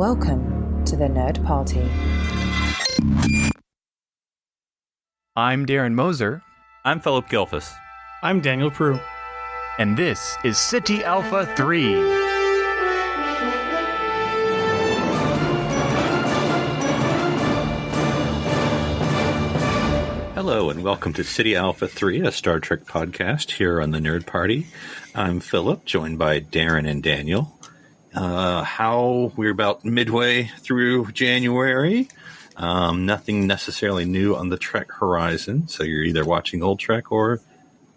Welcome to the Nerd Party. I'm Darren Moser. I'm Philip Gilfus. I'm Daniel Prue. And this is City Alpha 3. Hello and welcome to City Alpha 3, a Star Trek podcast here on the Nerd Party. I'm Philip, joined by Darren and Daniel. We're about midway through January. Nothing necessarily new on the Trek horizon, so you're either watching old Trek or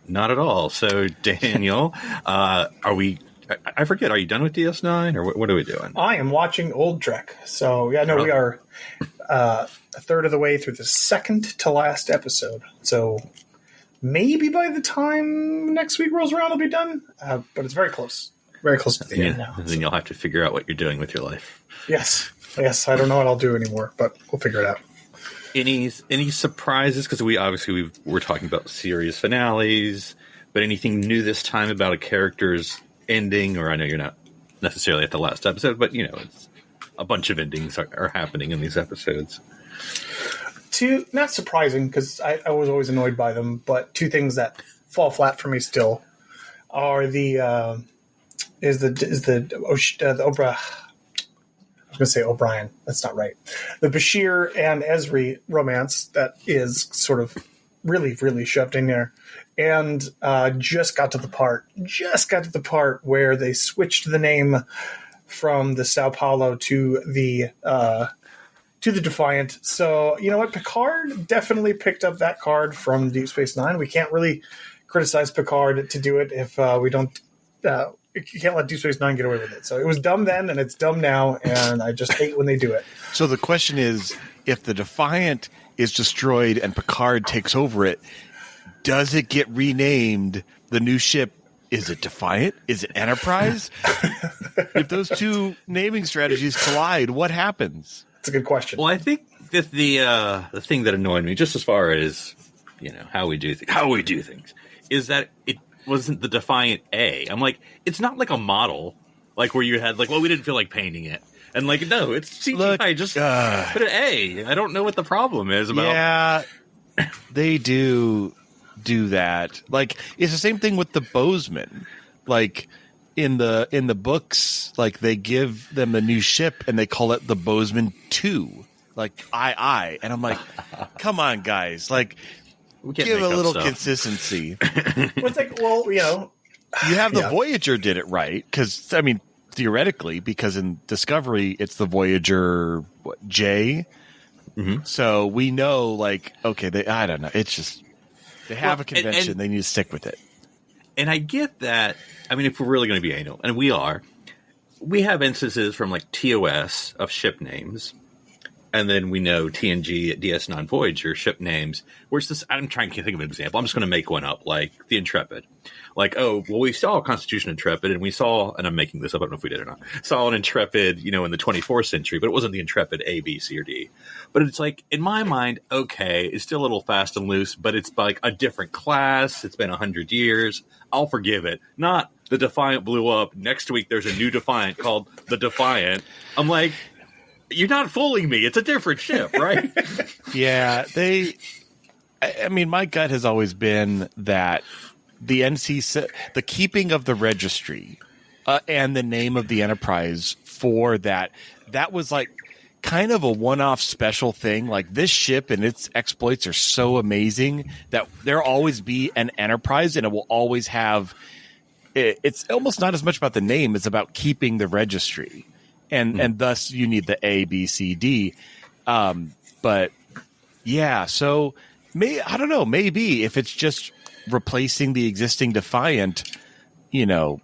not at all. So, Daniel, I forget, are you done with DS9 or what are we doing? I am watching old Trek. So, we are a third of the way through the second to last episode. So, maybe by the time next week rolls around, I'll be done. But it's very close. Very close to the end now. And then you'll have to figure out what you're doing with your life. Yes, I don't know what I'll do anymore, but we'll figure it out. Any surprises? Because we're talking about series finales, but anything new this time about a character's ending? Or I know you're not necessarily at the last episode, but it's a bunch of endings are happening in these episodes. Not surprising because I was always annoyed by them, but two things that fall flat for me still are the Oprah. I was going to say O'Brien. That's not right. The Bashir and Ezri romance that is sort of really, really shoved in there, and just got to the part where they switched the name from the Sao Paulo to the Defiant. So you know what? Picard definitely picked up that card from Deep Space Nine. We can't really criticize Picard to do it if we don't. You can't let Deep Space Nine get away with it. So it was dumb then, and it's dumb now, and I just hate when they do it. So the question is, if the Defiant is destroyed and Picard takes over it, does it get renamed? The new ship, is it Defiant? Is it Enterprise? If those two naming strategies collide, what happens? That's a good question. Well, I think that the thing that annoyed me, just as far as how we do things, is that it wasn't the Defiant A. I'm like, it's not like a model, like where you had we didn't feel like painting it. And no, it's CGI. Look, just put an A. I don't know what the problem is about. Yeah, they do that. It's the same thing with the Bozeman. In the books, they give them a new ship and they call it the Bozeman 2. I. And I'm like, come on, guys. Give a little consistency. You have the Voyager did it right because theoretically, because in Discovery it's the Voyager J. Mm-hmm. So we know, okay, I don't know. It's just they have a convention. And they need to stick with it. And I get that. If we're really going to be anal, and we are, we have instances from TOS of ship names. And then we know TNG, DS9, Voyager ship names. Where's this? I'm trying to think of an example. I'm just going to make one up, like the Intrepid. We saw a Constitution Intrepid, and we saw, and I'm making this up, I don't know if we did or not, saw an Intrepid, in the 24th century, but it wasn't the Intrepid A, B, C, or D. But it's in my mind, okay, it's still a little fast and loose, but it's a different class. It's been 100 years. I'll forgive it. Not the Defiant blew up. Next week, there's a new Defiant called the Defiant. I'm like, you're not fooling me. It's a different ship, right? Yeah, my gut has always been that the the keeping of the registry and the name of the Enterprise for that was kind of a one-off special thing. This ship and its exploits are so amazing that there'll always be an Enterprise, and it will always have. It's almost not as much about the name; it's about keeping the registry. And thus you need the A, B, C, D. But yeah, so I don't know, maybe if it's just replacing the existing Defiant, then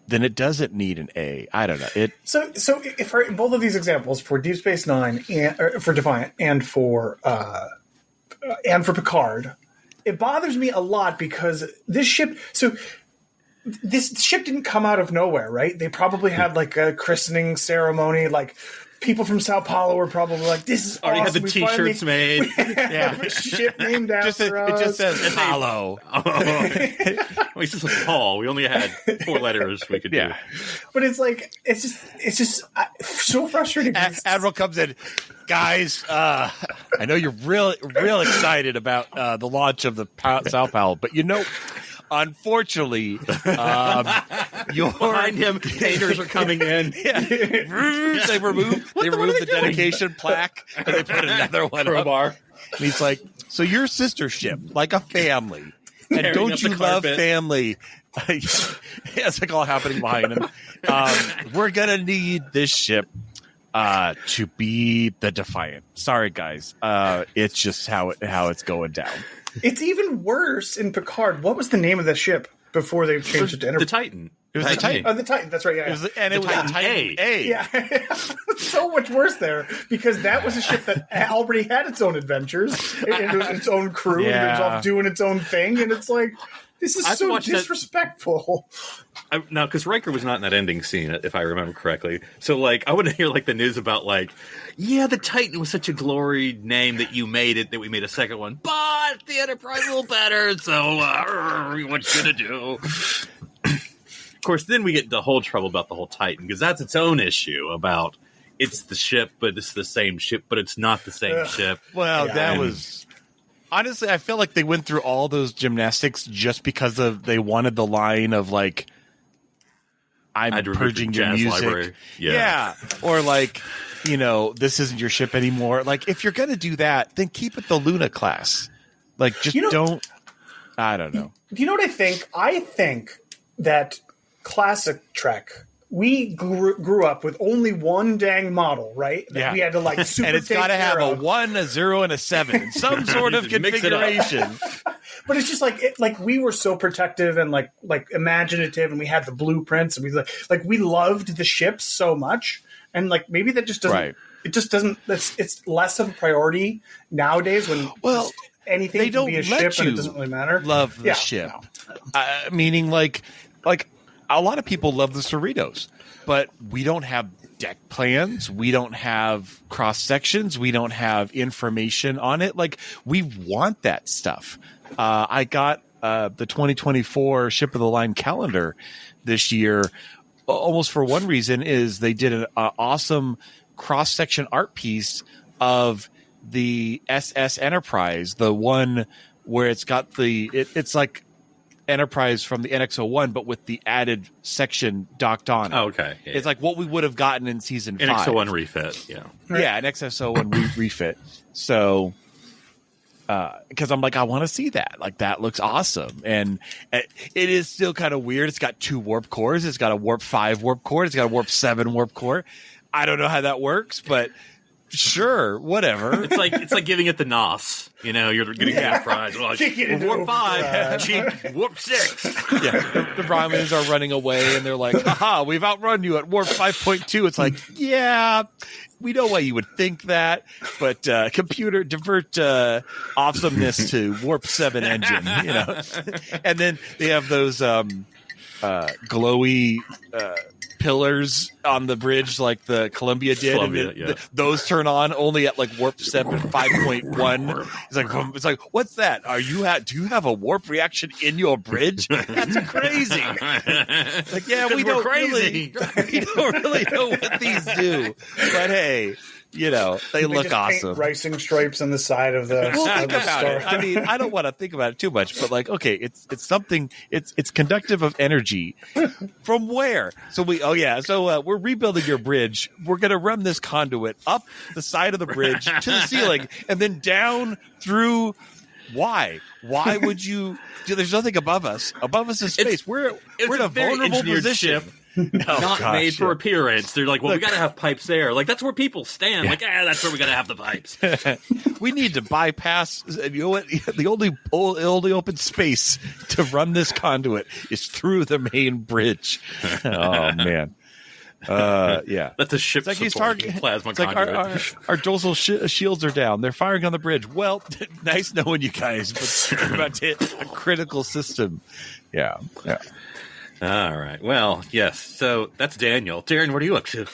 it doesn't need an A. I don't know. So if for both of these examples, for Deep Space Nine and for Defiant and for Picard, it bothers me a lot because this ship didn't come out of nowhere, right? They probably had a christening ceremony, people from Sao Paulo were probably like, "This is Already awesome. had the T-shirts made. Yeah, a ship named after us." It just says Apollo. Well, it's just Paul. We only had 4 letters we could do. But it's like it's just so frustrating. Admiral comes in, guys. I know you're real excited about the launch of the Sao Paulo, but unfortunately, Behind him, painters are coming in. They remove the dedication plaque and they put another one up. And he's like, "So your sister ship, like a family, and Tearing don't up you the love carpet. family?" It's like all happening behind him. We're gonna need this ship to be the Defiant. Sorry, guys. It's just how it's going down. It's even worse in Picard. What was the name of the ship before they changed it to The Enterprise? Titan. It was the Titan. Oh, the Titan. That's right. Yeah, It was the Titan A. yeah. So much worse there because that was a ship that already had its own adventures. It was its own crew. And it was off doing its own thing, and it's like this is so disrespectful. Now, because Riker was not in that ending scene, if I remember correctly. So, like, I wouldn't hear like the news about like, yeah, the Titan was such a glory name that you made it that we made a second one, but the Enterprise is a little better. So, what you gonna do? Of course, then we get into whole trouble about the whole Titan because that's its own issue about it's the ship, but it's the same ship, but it's not the same ship. Well, that was honestly, I feel like they went through all those gymnastics just because they wanted the line of like, "I'm purging your music." Library. Yeah, or like, this isn't your ship anymore. Like, if you're gonna do that, then keep it the Luna class. Like, just don't. I don't know. Do you know what I think? I think that classic Trek, we grew up with only one dang model, right? That we had to like super and it's got to have a 1, a 0, and a 7, some sort of configuration. But it's just like we were so protective and like imaginative, and we had the blueprints, and we like we loved the ships so much, and like maybe that just doesn't. Right. It just doesn't. It's less of a priority nowadays when anything they can be a ship and it doesn't really matter. Love the ship, meaning like a lot of people love the Cerritos, but we don't have deck plans. We don't have cross sections. We don't have information on it. Like, we want that stuff. I got the 2024 Ship of the Line calendar this year almost for one reason is they did an awesome cross section art piece of the SS Enterprise, the one where it's got it's like Enterprise from the NX-01, but with the added section docked on it. Oh, okay. Yeah. It's like what we would have gotten in season 5. NX-01 refit, yeah. Yeah, an XS01 refit. So, because I'm like, I want to see that. Like, that looks awesome. And it is still kind of weird. It's got 2 warp cores. It's got a warp 5 warp core. It's got a warp 7 warp core. I don't know how that works, but sure, whatever. It's like giving it the NOS. You know, you're getting that prize. Well, warp 5, cheap warp 6. Yeah, the Romulans are running away, and they're like, haha, we've outrun you at warp 5.2. It's like, yeah, we know why you would think that, but computer divert awesomeness to warp 7 engine, you know. And then they have those glowy pillars on the bridge like the Columbia did. Those turn on only at like warp 7 5.1. It's like, what's that? Do you have a warp reaction in your bridge? That's crazy. Like, yeah, we don't really know what these do, but hey, you know, they look just awesome. Paint ricing stripes on the side of the. Well, think about it. I mean, I don't want to think about it too much, but like, okay, it's something. It's conductive of energy. From where? So we're rebuilding your bridge. We're going to run this conduit up the side of the bridge to the ceiling, and then down through. Why? Why would you? There's nothing above us. Above us is space. We're in a vulnerable position. Ship. Made for appearance. They're like, well, we got to have pipes there. Like, that's where people stand. Like, that's where we got to have the pipes. We need to bypass. You know what? The only open space to run this conduit is through the main bridge. Oh man. Yeah. That's a ship. It's like he's targeting plasma conduit. Our dorsal shields are down. They're firing on the bridge. Well, nice knowing you guys, but we're about to hit a critical system. Yeah. All right. Well, yes. So that's Daniel. Darren, what are you up to?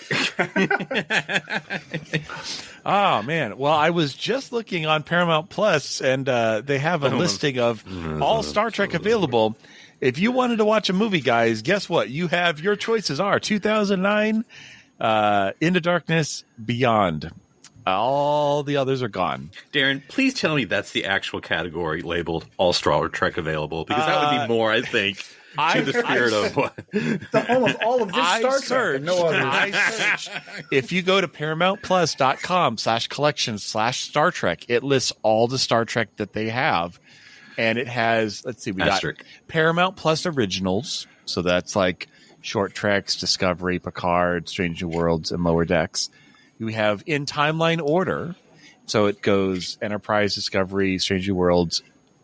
Oh, man. Well, I was just looking on Paramount Plus, and they have a listing of all Star Trek available. If you wanted to watch a movie, guys, guess what? You have your choices are 2009, Into Darkness, Beyond. All the others are gone. Darren, please tell me that's the actual category labeled all Star Trek available, because that would be more, I think, to the spirit of what. The home of all of this Star Trek and no other. I searched. If you go to ParamountPlus.com/collections/Star Trek, it lists all the Star Trek that they have. And it has, let's see, we got Paramount Plus Originals. So that's like Short Treks, Discovery, Picard, Strange New Worlds, and Lower Decks. We have in timeline order. So it goes Enterprise, Discovery, Strange New Worlds,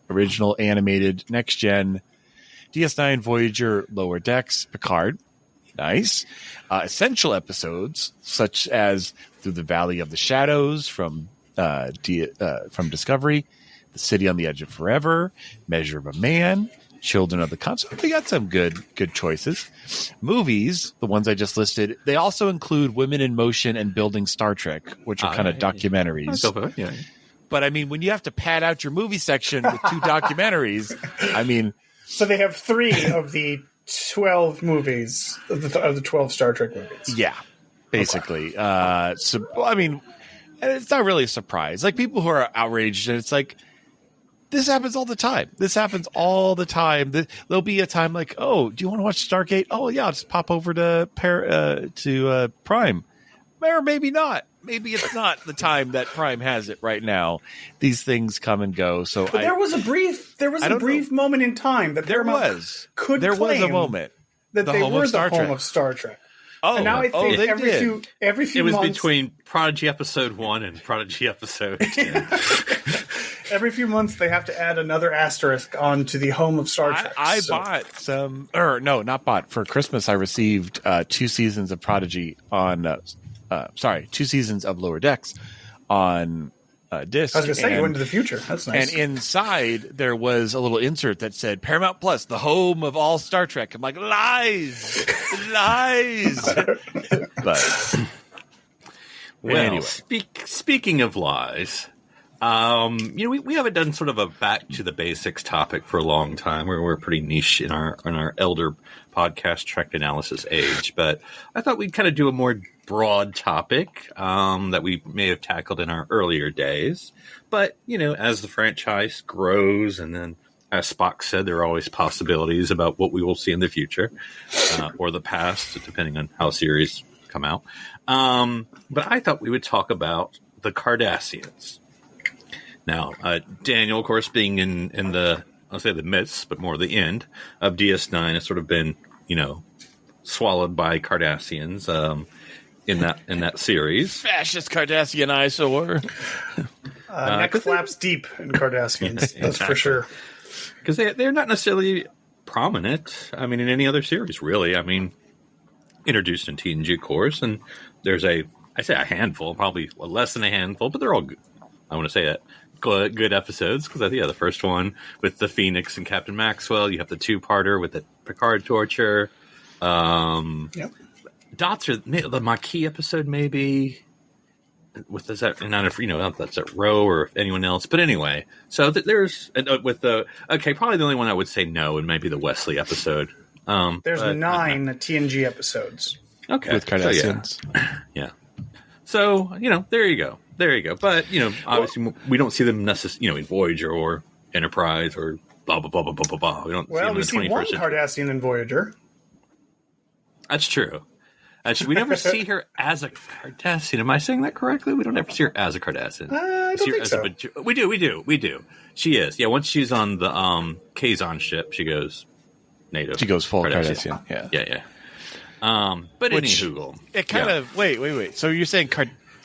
Original, Animated, Next Gen, DS9, Voyager, Lower Decks, Picard. Nice. Essential episodes, such as Through the Valley of the Shadows from Discovery, The City on the Edge of Forever, Measure of a Man, Children of the Consort. We got some good choices. Movies, the ones I just listed, they also include Women in Motion and Building Star Trek, which are kind of documentaries. Yeah. But I mean, when you have to pad out your movie section with 2 documentaries, I mean, so they have 3 of the 12 movies of the 12 Star Trek movies. Yeah, basically. So I mean, it's not really a surprise. Like, people who are outraged, and it's like, this happens all the time. There'll be a time like, oh, do you want to watch Stargate? Oh, yeah, I'll just pop over to Prime. Or maybe not. Maybe it's not the time that Prime has it right now. These things come and go. So but there was a brief moment in time that Paramount could there claim was a moment that they were the home of Star Trek. Oh, and now I think every few it was months, between Prodigy Episode 1 and Prodigy Episode 10. Every few months, they have to add another asterisk onto the home of Star Trek. I bought some, or no, not bought. For Christmas, I received 2 seasons of Prodigy on, 2 seasons of Lower Decks on disc. I was going to say, you went into the future. That's nice. And inside, there was a little insert that said, Paramount Plus, the home of all Star Trek. I'm like, lies! But, well, anyway. Speaking of lies... we haven't done sort of a back to the basics topic for a long time. We're pretty niche in our elder podcast Trek analysis age, but I thought we'd kind of do a more broad topic that we may have tackled in our earlier days. But, as the franchise grows, and then as Spock said, there are always possibilities about what we will see in the future or the past, depending on how series come out. But I thought we would talk about the Cardassians. Now, Daniel, of course, being in the, I'll say the midst, but more the end of DS9, has sort of been, swallowed by Cardassians in that series. Fascist Cardassian eyesore. Neck flaps deep in Cardassians, that's for sure. Because they're not necessarily prominent, in any other series, really. Introduced in TNG, of course, and there's I say a handful, probably less than a handful, but they're all good. I want to say that. Good episodes, because the first one with the Phoenix and Captain Maxwell, you have the 2-parter with the Picard torture. Yep. Dots are the Maquis episode, maybe with that's at Roe or anyone else, but anyway. So there's with probably the only one I would say no, and maybe the Wesley episode. There's 9 TNG episodes. Okay, with Cardassians. So, yeah. So there you go. But, obviously we don't see them necessarily, in Voyager or Enterprise or blah, blah, blah, blah, blah, blah. We don't see them in the 21st see one century. Cardassian in Voyager. That's true. Actually, we never see her as a Cardassian. Am I saying that correctly? We don't ever see her as a Cardassian. I don't think so. We do. She is. Yeah, once she's on the Kazon ship, she goes native. She goes full Cardassian. Yeah. But Which, anywho. It kind of... Wait. So you're saying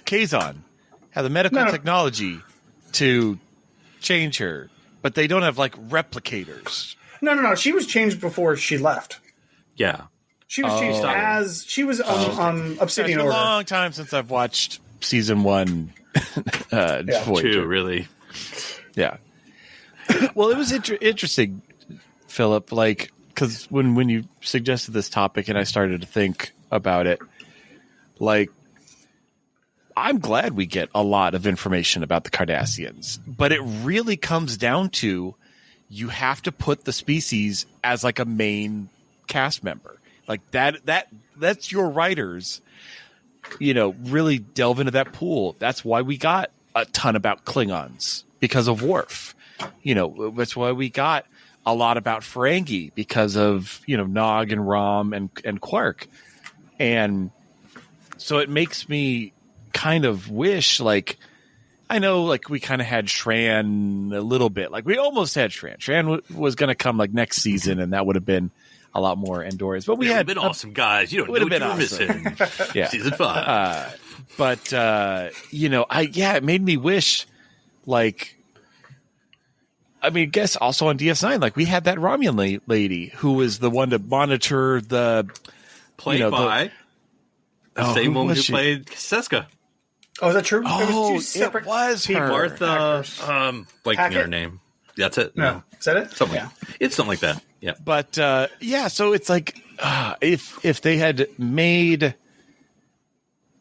Kazon have the medical technology to change her, but they don't have, replicators. No. She was changed before she left. Yeah. She was changed as... She was on Obsidian Order. It's been a long time since I've watched season 1 Voyager. 2, really. Yeah. Well, it was interesting, Philip, because because when you suggested this topic and I started to think about it, like, I'm glad we get a lot of information about the Cardassians, but it really comes down to you have to put the species as like a main cast member. Like that's your writers, really delve into that pool. That's why we got a ton about Klingons because of Worf. That's why we got a lot about Ferengi because of, Nog and Rom and Quark. And so it makes me kind of wish, like, I know, like, we kind of had Shran a little bit. Like, we almost had Shran. Shran was going to come, like, next season, and that would have been a lot more Endorians. But we had been awesome, guys. You don't know what you were missing. Yeah. Season 5. It made me wish, like, I mean, I guess also on DS9, like, we had that Romulan lady who was the one to monitor the... Played by the same woman who played Seska. Oh, is that true? Oh, it was her. Martha, blanking her name. That's it. No. Is that it? Something. Yeah. It's something like that. Yeah. But, so it's like, if they had made,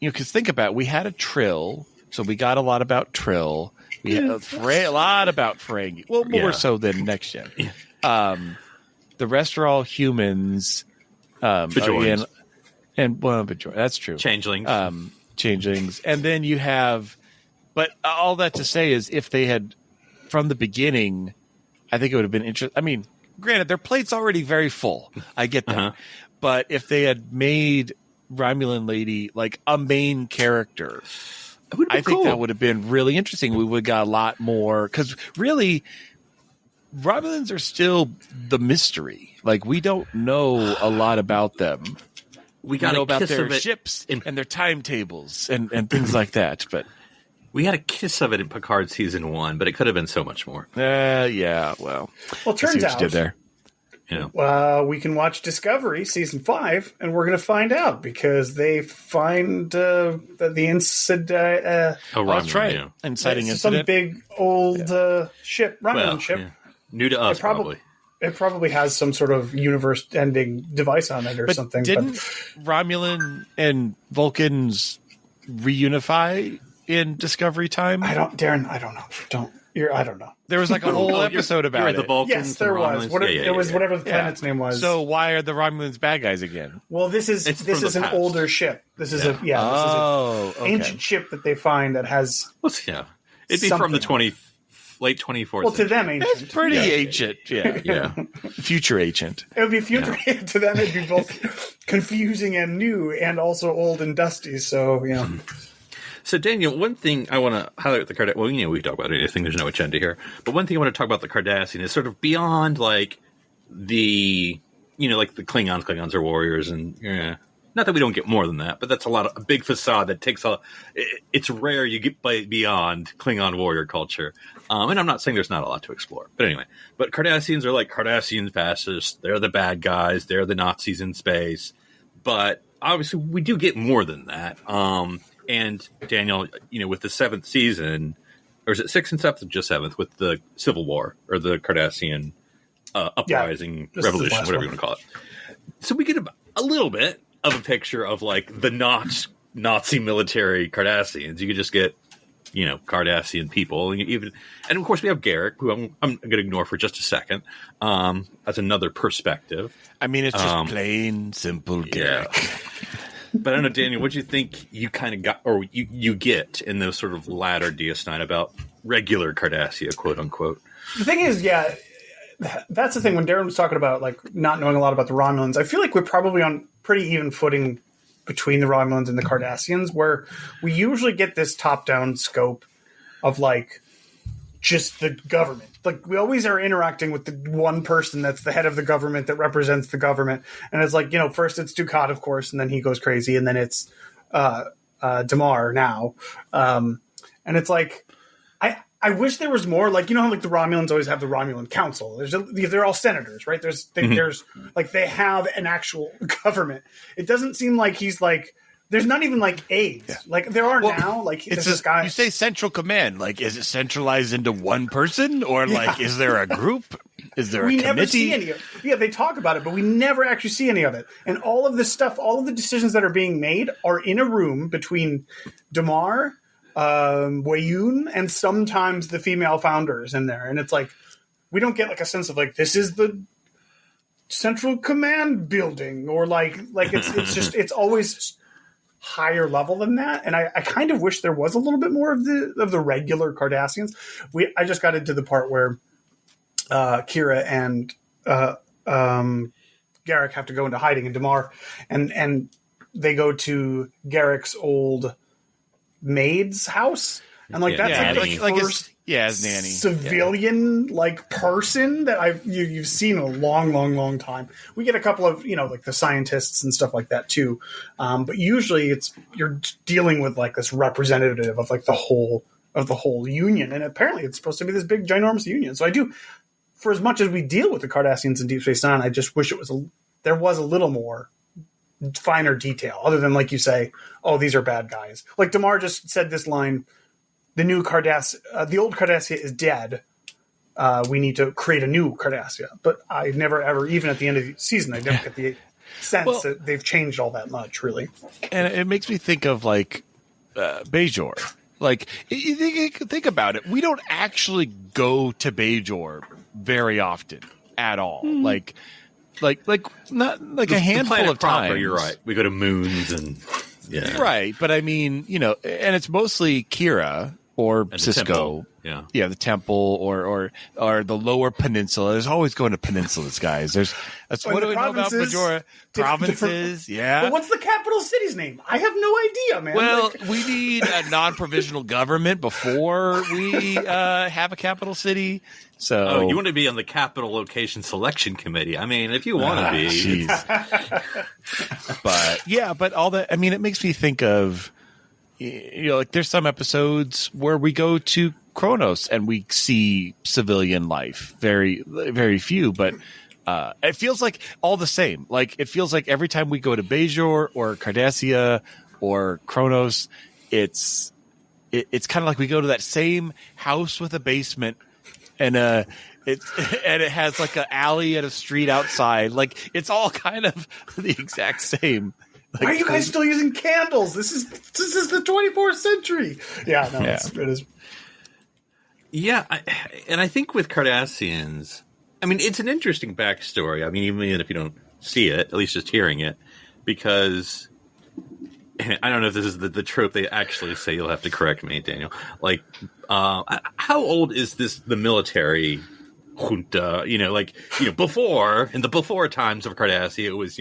because think about it, we had a Trill, so we got a lot about Trill. We had a lot about Ferengi. Well, more so than Next Gen. Yeah. The rest are all humans. Bajorans. Bajor. That's true. Changelings. And then you have, but all that to say is if they had, from the beginning, I think it would have been interesting. I mean, granted, their plate's already very full. I get that. Uh-huh. But if they had made Romulan lady like a main character, I think that would have been really interesting. We would have got a lot more, because really, Romulans are still the mystery. Like, we don't know a lot about them. We got to know about their ships and their timetables and things like that. But we had a kiss of it in Picard season 1, but it could have been so much more. Yeah. Well, it turns out did there. We can watch Discovery season 5, and we're going to find out because they find that the incident. That's right. Yeah. Inciting incident. Some big old ship, Romulan ship. Yeah. New to us, probably. It probably has some sort of universe-ending device on it or something. Didn't Romulan and Vulcans reunify in Discovery time? I don't know. I don't know. There was like a whole episode about it. The Vulcans. Yes, there was. It was whatever the planet's name was. So why are the Romulans bad guys again? Well, this is an older ship. This is an ancient ship that they find that has. It'd be from the late 24th. Well, to them, ancient. It's pretty ancient. Yeah. Future ancient. It would be future to them. It'd be both confusing and new, and also old and dusty. So So, Daniel, one thing I want to highlight with the Cardassian, well, we talk about anything, there's no agenda here, but one thing I want to talk about the Cardassian is sort of beyond, like, the Klingons are warriors, and, not that we don't get more than that, but that's a big facade that takes it's rare you get beyond Klingon warrior culture. And I'm not saying there's not a lot to explore, but anyway, but Cardassians are like Cardassian fascists, they're the bad guys, they're the Nazis in space, but obviously we do get more than that. And Daniel, with the 7th season, or is it 6th and 7th or just 7th, with the Civil War or the Cardassian uprising, revolution, whatever you want to call it. So we get a little bit of a picture of like the Nazi military Cardassians. You could just get, Cardassian people, and of course we have Garak, who I'm going to ignore for just a second. As another perspective. I mean, it's just plain simple Garak. Yeah. But I don't know, Daniel, what do you think you kind of got, or you get in those sort of latter DS9 about regular Cardassia, quote unquote? The thing is, that's the thing. When Darren was talking about like not knowing a lot about the Romulans, I feel like we're probably on pretty even footing between the Romulans and the Cardassians, where we usually get this top-down scope of like just the government. Like, we always are interacting with the one person that's the head of the government that represents the government. And it's like, first it's Dukat, of course, and then he goes crazy, and then it's Damar now. And it's like, I wish there was more, like, how like the Romulans always have the Romulan Council. They're all senators, right? There's like, they have an actual government. It doesn't seem like he's like, there's not even like aides. Yeah. Like there are now. Like it's this guy. You say central command. Like, is it centralized into one person, or like is there a group? Is there a we committee? never see any of it. Yeah, they talk about it, but we never actually see any of it. And all of this stuff, all of the decisions that are being made are in a room between Damar, Wayun, and sometimes the female founders in there. And it's like, we don't get like a sense of like, this is the central command building, or like it's just, it's always higher level than that. And I kind of wish there was a little bit more of the regular Cardassians. I just got into the part where Kira and Garak have to go into hiding in Damar, and they go to Garak's old maid's house, and like that's like the first his nanny civilian like person that you've seen in a long time. We get a couple of like the scientists and stuff like that too, but usually you're dealing with like this representative of like the whole union, and apparently it's supposed to be this big ginormous union. So I do. For as much as we deal with the Cardassians in Deep Space Nine, I just wish there was a little more finer detail, other than like you say, oh, these are bad guys. Like Damar just said this line: the old Cardassia is dead. We need to create a new Cardassia. But I never ever, even at the end of the season, I never get the sense that they've changed all that much, really. And it makes me think of like Bajor. Like, you think about it, we don't actually go to Bajor very often at all. Like not like a handful of times. You're right. We go to moons and right. But I mean, and it's mostly Kira or and Cisco. The temple or the lower peninsula. There's always going to peninsulas, guys. What do we know about Bajor? Provinces, But what's the capital city's name? I have no idea, man. Well, we need a non-provisional government before we have a capital city. So, you want to be on the capital location selection committee? I mean, if you want to be, but all that. I mean, it makes me think of like there's some episodes where we go to Kronos and we see civilian life. Very, very few, but it feels like all the same. Like it feels like every time we go to Bajor or Cardassia or Kronos, it's kind of like we go to that same house with a basement, and it has like an alley and a street outside. Like it's all kind of the exact same. Like, why are you guys still using candles? This is the 24th century. Yeah, no, it is. Yeah, and I think with Cardassians, I mean, it's an interesting backstory. I mean, even if you don't see it, at least just hearing it, because I don't know if this is the trope they actually say. You'll have to correct me, Daniel. Like, how old is the military junta? Before in the before times of Cardassia, it was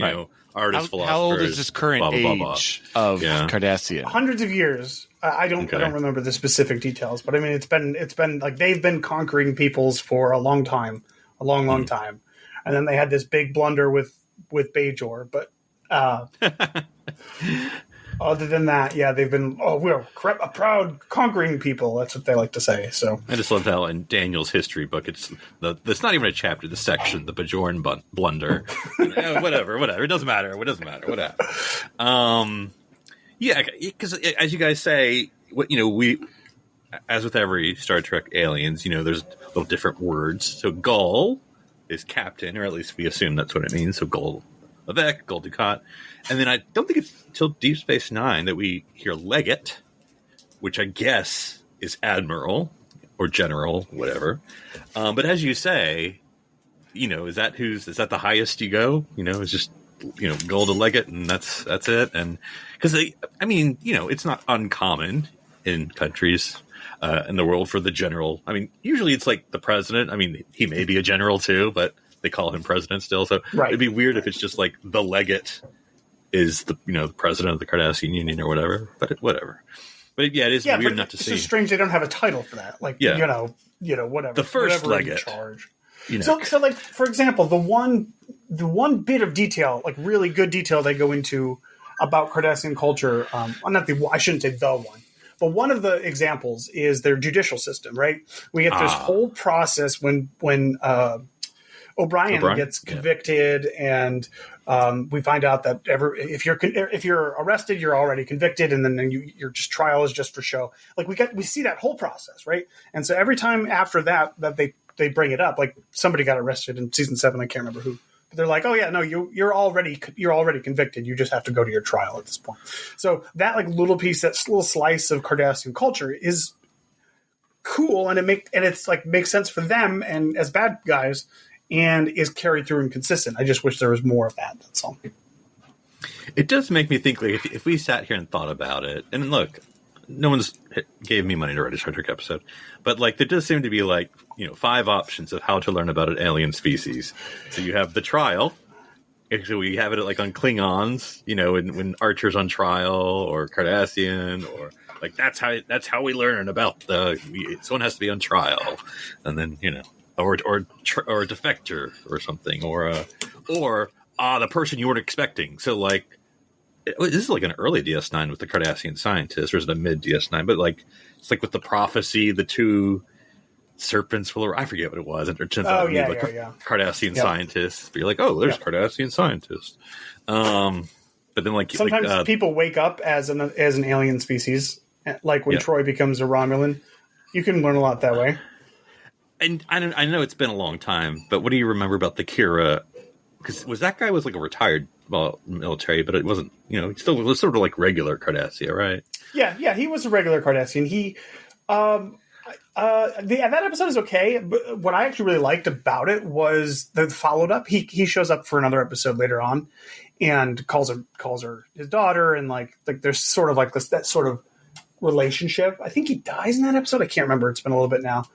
artists, philosophers. How old is this current age of Cardassian? Hundreds of years. I don't remember the specific details, but I mean, it's been like they've been conquering peoples for a long time, long time, and then they had this big blunder with Bajor. But other than that, they've been we're a proud conquering people. That's what they like to say. So I just love how in Daniel's history book, it's not even a chapter, the section, the Bajoran blunder. Whatever. It doesn't matter. Whatever. Because as you guys say, we, as with every Star Trek Aliens, there's little different words. So Gul is captain, or at least we assume that's what it means. So Gul Levesque, Gul Dukat. And then I don't think it's until Deep Space Nine that we hear Legate, which I guess is admiral or general, whatever. But as you say, is that the highest you go? It's just Gul to Legate, and that's it. And because it's not uncommon in countries in the world for the general. I mean, usually it's like the president. I mean, he may be a general too, but they call him president still. So it'd be weird if it's just like the Legate is the the president of the Cardassian Union or whatever. But whatever. But it is weird not to see. It's just strange they don't have a title for that. Like whatever. The first Legate. In charge. So like for example, the one bit of detail, like really good detail they go into about Cardassian culture, I shouldn't say the one, but one of the examples is their judicial system, right? We get this whole process when O'Brien gets convicted, and we find out that if you're arrested, you're already convicted, and then your trial is just for show. Like we see that whole process, right? And so every time after that they they bring it up. Like somebody got arrested in season 7. I can't remember who. But they're like, oh yeah, no, you're already convicted. You just have to go to your trial at this point. So that like little piece, that little slice of Cardassian culture is cool, and it's like makes sense for them and as bad guys, and is carried through and consistent. I just wish there was more of that. That's all. It does make me think, like, if we sat here and thought about it, and look, no one's gave me money to write a Star Trek episode, but like there does seem to be like 5 options of how to learn about an alien species. So you have the trial. Actually, we have it like on Klingons, when Archer's on trial, or Cardassian, or like that's how we learn about someone has to be on trial, and then or a defector or something, or the person you weren't expecting. So like. This is like an early DS9 with the Cardassian scientists, or is it a mid DS9? But like, it's like with the prophecy, the 2 serpents I forget what it was. And it turns out Cardassian scientists. But you're like, oh, there's Cardassian scientists. But then like sometimes people wake up as an alien species, like when Troy becomes a Romulan. You can learn a lot that way. And I know it's been a long time, but what do you remember about the Kira? Because that guy was like a retared military, but it wasn't, he still was sort of like regular Cardassia, right? Yeah, he was a regular Cardassian. He, that episode is okay, but what I actually really liked about it was the followed up. He shows up for another episode later on, and calls her his daughter, and like there's sort of like that sort of relationship. I think he dies in that episode. I can't remember. It's been a little bit now.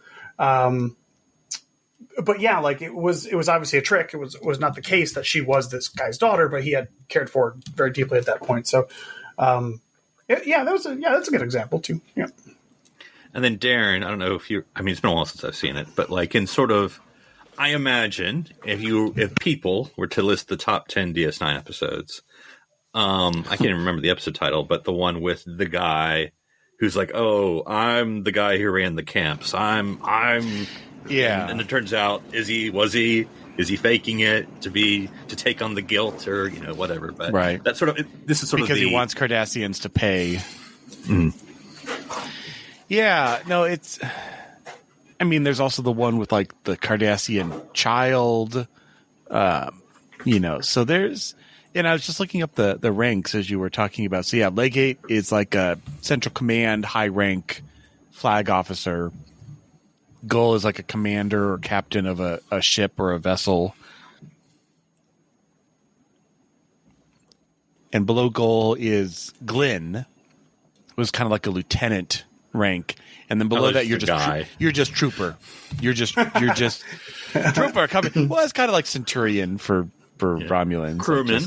But yeah, like it was obviously a trick. It was not the case that she was this guy's daughter, but he had cared for her very deeply at that point. So, that's a good example too. Yeah. And then Darren, I don't know if it's been a while since I've seen it, but like in sort of, I imagine if people were to list the top 10 DS9 episodes, I can't even remember the episode title, but the one with the guy who's like, oh, I'm the guy who ran the camps. Yeah, and it turns out, is he faking it to take on the guilt, or whatever? But right, that's sort of this is sort because of he wants Cardassians to pay. Mm. Yeah, no, it's. I mean, there's also the one with like the Cardassian child, So there's, and I was just looking up the ranks as you were talking about. So yeah, Legate is like a Central Command high rank flag officer. Gul is like a commander or captain of a ship or a vessel. And below Gul is Glinn, who's kind of like a lieutenant rank. And then below that, you're just trooper. You're just trooper coming. Well, it's kind of like Centurion for Romulans. Crewman.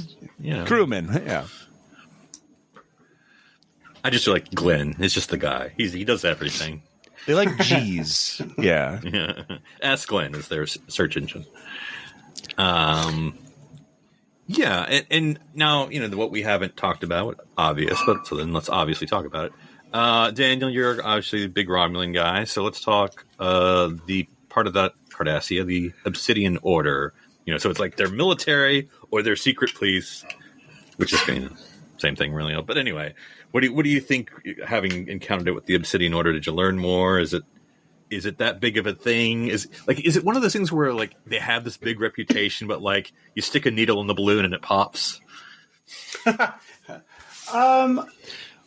Crewman, yeah. I just feel like Glinn is just the guy. He does everything. They like G's. Yeah. Ask Glinn is their search engine. Yeah, and now, what we haven't talked about, obvious, but so then let's obviously talk about it. Daniel, you're obviously a big Romulan guy, so let's talk the part of that Cardassia, the Obsidian Order. So it's like their military or their secret police, which is same thing, really. But anyway, what do you think, having encountered it with the Obsidian Order? Did you learn more? Is it that big of a thing? Is it one of those things where like they have this big reputation, but like you stick a needle in the balloon and it pops? Well,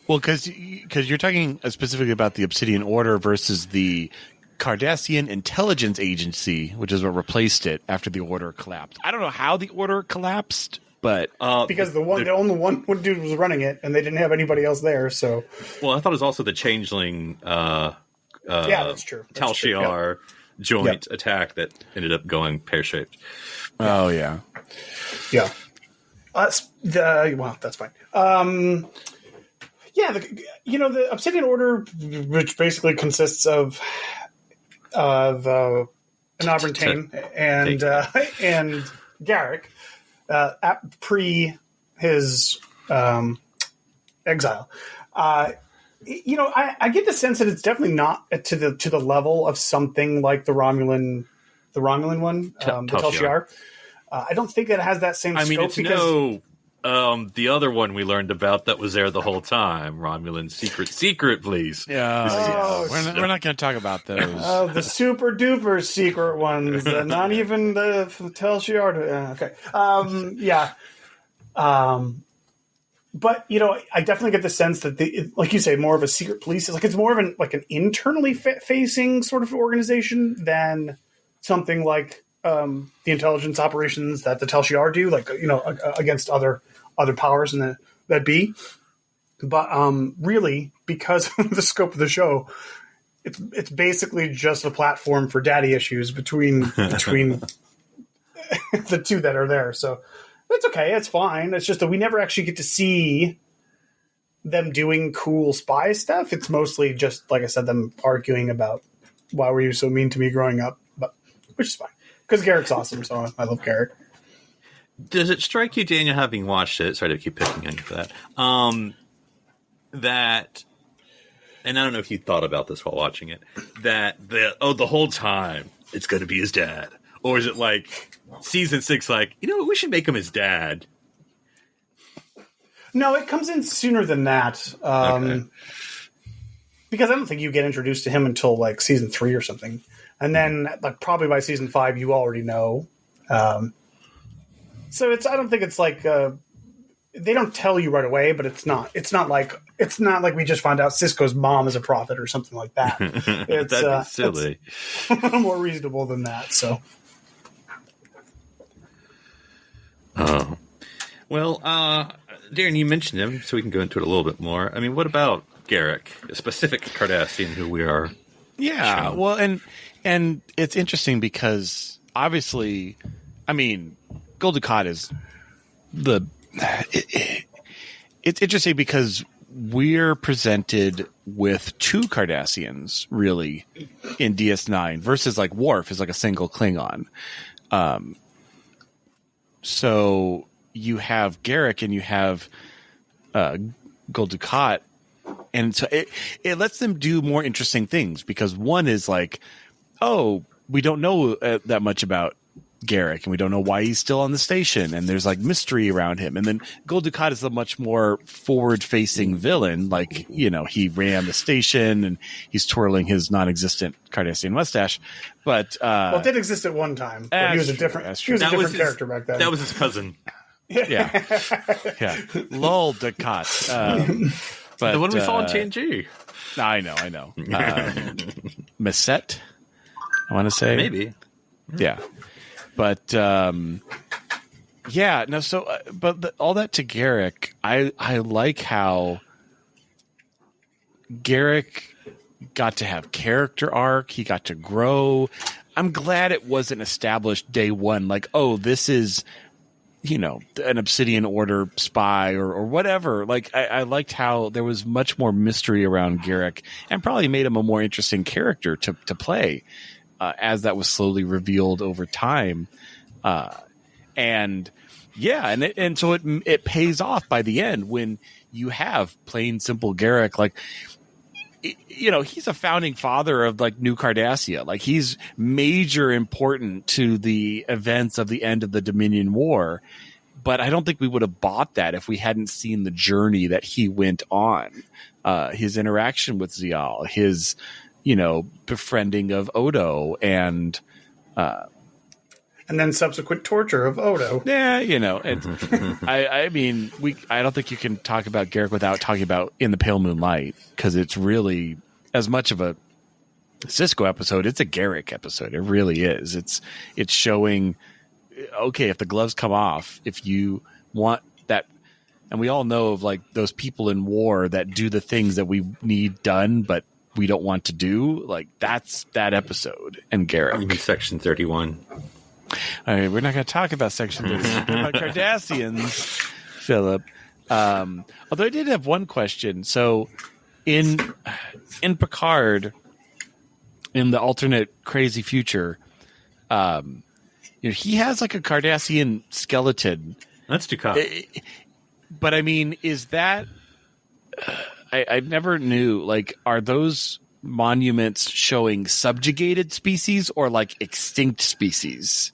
because you're talking specifically about the Obsidian Order versus the Cardassian Intelligence Agency, which is what replaced it after the Order collapsed. I don't know how the Order collapsed. But because the only one dude was running it, and they didn't have anybody else there. So, well, I thought it was also the Changeling. Yeah, that's true. Tal Shiar joint attack that ended up going pear shaped. Oh yeah. Well, that's fine. The Obsidian Order, which basically consists of an Abrantane and Garak. Pre his exile, I get the sense that it's definitely not to the level of something like the Romulan one, the Tal Shiar. I don't think that it has that same scope. It's no The other one we learned about that was there the whole time. Romulan secret, please. Yeah. We're not going to talk about those. Oh, the super duper secret ones. Not even the Tel Shiar. Okay. Yeah. But I definitely get the sense that like you say, more of a secret police. It's more of an internally facing sort of organization than something like the intelligence operations that the Tel Shiar do, against other powers in that be. But really, because of the scope of the show, it's basically just a platform for daddy issues between the two that are there. So it's okay. It's fine. It's just that we never actually get to see them doing cool spy stuff. It's mostly just, like I said, them arguing about why were you so mean to me growing up, which is fine. Because Garak's awesome, so I love Garak. Does it strike you, Daniel, having watched it? Sorry to keep picking on you for that. That, and I don't know if you thought about this while watching it, that the whole time it's going to be his dad, or is it like season 6? Like, we should make him his dad. No, it comes in sooner than that. Okay. Because I don't think you get introduced to him until like season 3 or something. And then probably by season 5, you already know. So I don't think it's like, they don't tell you right away, but it's not like we just found out Sisko's mom is a prophet or something like that. It's That'd be silly. It's a little more reasonable than that. So. Oh, well, Darren, you mentioned him, so we can go into it a little bit more. I mean, what about Garak, a specific Cardassian who we are? Yeah, shown? well, and it's interesting because obviously, I mean, Gul Dukat is it's interesting because we're presented with 2 Cardassians really in DS9 versus like Worf is like a single Klingon. So you have Garak and you have Gul Dukat, and so it lets them do more interesting things because one is like, oh, we don't know that much about Garak, and we don't know why he's still on the station, and there's like mystery around him. And then Gul Dukat is a much more forward-facing villain, like he ran the station and he's twirling his non-existent Cardassian mustache. But it did exist at one time. But he was a different character back then. That was his cousin. Yeah, Lol Dukat. But the one we saw in TNG. I know. Masset, I want to say Maybe. Yeah. But all that to Garak, I like how Garak got to have character arc. He got to grow. I'm glad it wasn't established day one. Like, oh, this is, an Obsidian Order spy or whatever. Like, I liked how there was much more mystery around Garak and probably made him a more interesting character to play. As that was slowly revealed over time. So it pays off by the end when you have plain simple Garak. Like, he's a founding father of like New Cardassia. Like, he's major important to the events of the end of the Dominion War. But I don't think we would have bought that if we hadn't seen the journey that he went on. His interaction with Ziyal, his befriending of Odo and then subsequent torture of Odo. Yeah, I mean, I don't think you can talk about Garak without talking about In the Pale Moonlight, because it's really as much of a Sisko episode. It's a Garak episode. It really is. It's showing, okay, if the gloves come off, if you want that, and we all know of like those people in war that do the things that we need done, but we don't want to do, like that's that episode. And Garak. Even Section 31. All right, we're not going to talk about Section 31. About Cardassians, Philip. Although I did have one question. So in Picard, in the alternate crazy future, he has like a Cardassian skeleton. That's Dukat. But I mean, is that? I never knew. Like, are those monuments showing subjugated species or like extinct species?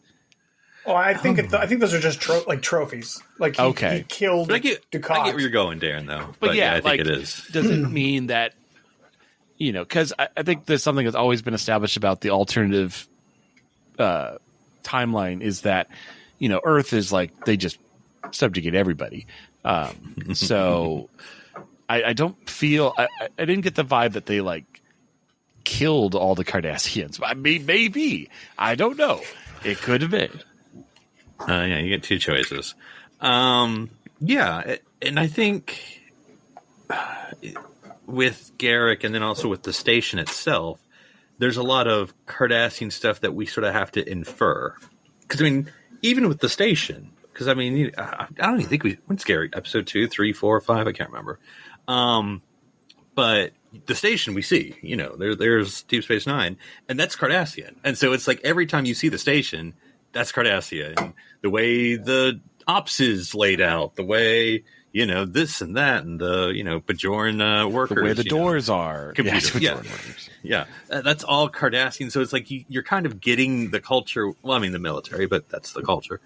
Oh, I think I think those are just trophies. Like he killed But I get Dukat. where you're going, Darren. Though, But I think it is. Does it mean that, because I think there's something that's always been established about the alternative timeline is that, Earth is like they just subjugate everybody. So I don't feel I didn't get the vibe that they like killed all the Cardassians. I mean, maybe, I don't know. It could have been. Yeah, you get two choices. Yeah, and I think with Garak and then also with the station itself, there's a lot of Cardassian stuff that we sort of have to infer. Because, I mean, even with the station, because, I mean, I don't even think when's Garak? Episode 2, 3, 4, 5? I can't remember. But the station we see, there's Deep Space Nine, and that's Cardassian. And so it's like every time you see the station, that's Cardassian. And the way the ops is laid out, the way, this and that, and the, Bajoran workers. The way the doors are. Computers. Yeah. That's all Cardassian. So it's like you're kind of getting the culture. Well, I mean, the military, but that's the culture.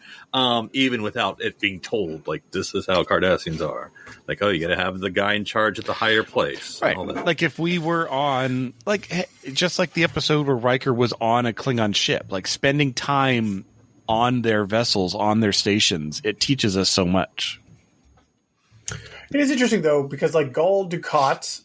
Even without it being told, like, this is how Cardassians are. Like, oh, you got to have the guy in charge at the higher place. Right. Like, if we were on, like, just like the episode where Riker was on a Klingon ship, like, spending time on their vessels, on their stations, it teaches us so much. It is interesting, though, because, like, Gul Dukat,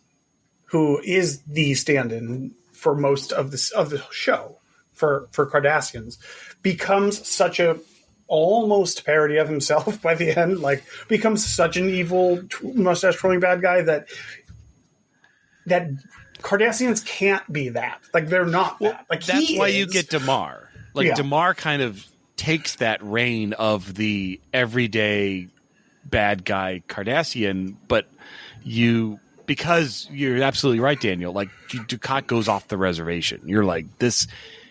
who is the stand-in for most of the show for Cardassians, becomes such a almost parody of himself by the end, like, becomes such an evil mustache-twirling bad guy that Cardassians can't be that. Like, they're not that. Like, that's why you get Damar. Like, Damar kind of takes that reign of the everyday bad guy Cardassian, but because you're absolutely right, Daniel, like, Dukat goes off the reservation. You're like, this,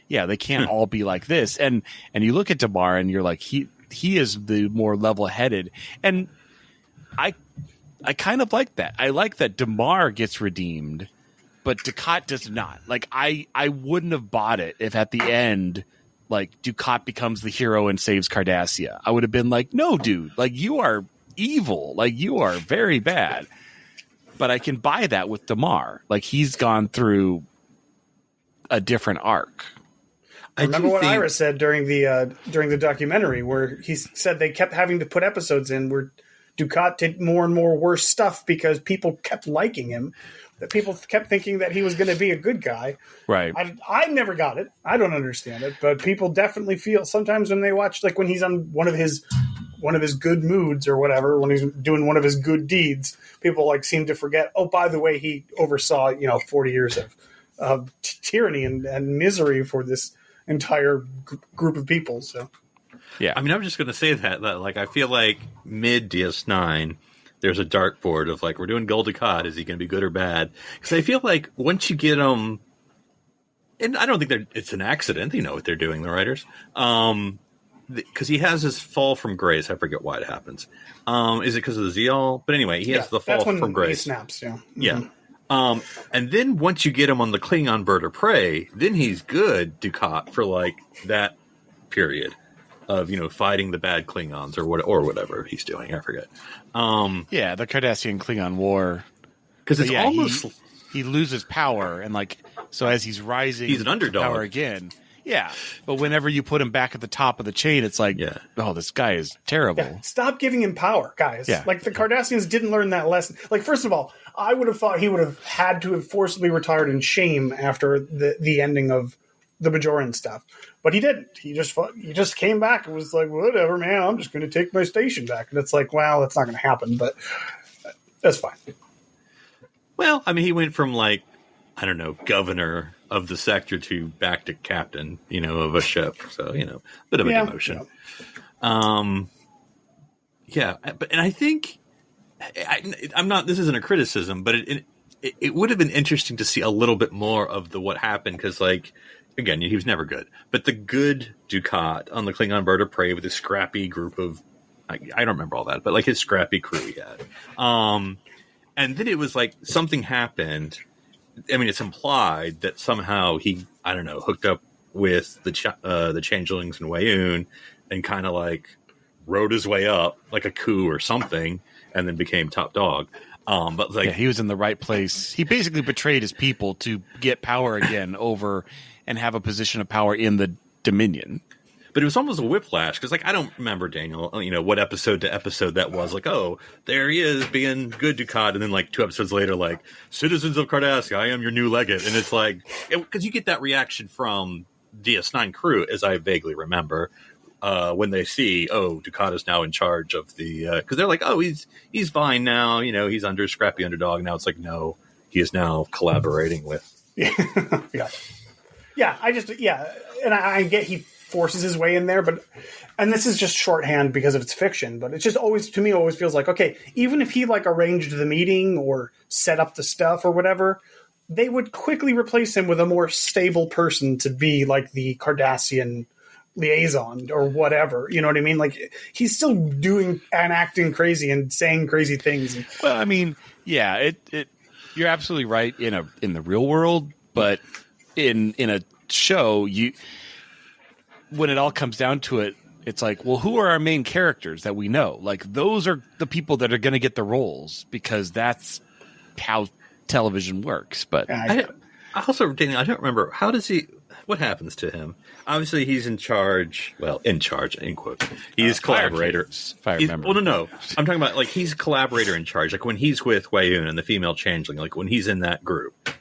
they can't all be like this. And you look at Damar and you're like, he is the more level-headed. And I kind of like that. I like that Damar gets redeemed, but Dukat does not. Like, I wouldn't have bought it if at the end, like, Dukat becomes the hero and saves Cardassia. I would have been like, no, dude, like, you are evil. Like, you are very bad. But I can buy that with Damar. Like, he's gone through a different arc. I remember what Ira said during the documentary, where he said they kept having to put episodes in where Dukat did more and more worse stuff because people kept liking him. That people kept thinking that he was going to be a good guy. Right. I never got it. I don't understand it, but people definitely feel sometimes when they watch, like, when he's on one of his good moods or whatever, when he's doing one of his good deeds, people, like, seem to forget, oh, by the way, he oversaw 40 years of tyranny and misery for this entire group of people. So yeah, I mean, I'm just going to say that like, I feel like mid DS9 there's a dartboard of, like, we're doing Gul Dukat, is he going to be good or bad? Because I feel like once you get him, and I don't think it's an accident, they know what they're doing, the writers, because he has his fall from grace. I forget why it happens. Is it because of the Zeal? But anyway, he has the fall from grace. He snaps, yeah. Yeah. And then once you get him on the Klingon bird of prey, then he's good, Dukat, for, like, that period of, fighting the bad Klingons or whatever he's doing. I forget. The Cardassian Klingon War. Because it's almost... He loses power, and, like, so as he's rising... He's an underdog. Power again. Yeah, but whenever you put him back at the top of the chain, it's like, oh, this guy is terrible. Yeah. Stop giving him power, guys. Yeah. Like, the Cardassians didn't learn that lesson. Like, first of all, I would have thought he would have had to have forcibly retired in shame after the ending of the Bajoran stuff. But he didn't. He just came back and was like, whatever, man, I'm just going to take my station back. And it's like, well, that's not going to happen, but that's fine. Well, I mean, he went from, like, I don't know, governor of the sector to back to captain, of a ship. So, bit of a demotion. Yeah. And I think I'm not, this isn't a criticism, but it would have been interesting to see a little bit more of what happened. Cause, like, again, he was never good, but the good Dukat on the Klingon bird of prey with his scrappy group of, I don't remember all that, but, like, his scrappy crew he had. And then it was like something happened. I mean, it's implied that somehow he, I don't know, hooked up with the changelings in Wayun and kind of like rode his way up like a coup or something, and then became top dog. But like he was in the right place. He basically betrayed his people to get power again over and have a position of power in the Dominion. But it was almost a whiplash because, like, I don't remember, Daniel, what episode to episode that was. Like, oh, there he is being good Dukat, and then like 2 episodes later, like, citizens of Cardassia, I am your new legate, and it's like because you get that reaction from DS9 crew, as I vaguely remember, when they see, oh, Dukat is now in charge of the because they're like, oh, he's fine now, he's under scrappy underdog. Now it's like, no, he is now collaborating with. Yeah, and I get he forces his way in there, and this is just shorthand because of its fiction, but it's just always feels like, okay, even if he like arranged the meeting or set up the stuff or whatever, they would quickly replace him with a more stable person to be like the Cardassian liaison or whatever. You know what I mean? Like he's still doing and acting crazy and saying crazy things. Well, I mean, yeah, you're absolutely right in the real world, but in a show, when it all comes down to it, it's like, well, who are our main characters that we know? Like, those are the people that are going to get the roles because that's how television works. But I also, Daniel, I don't remember. What happens to him? Obviously, he's in charge. Well, in charge, in quotes. He's collaborator. If I remember. Well, no. I'm talking about, like, he's collaborator in charge. Like, when he's with Wayun and the female changeling, like, when he's in that group.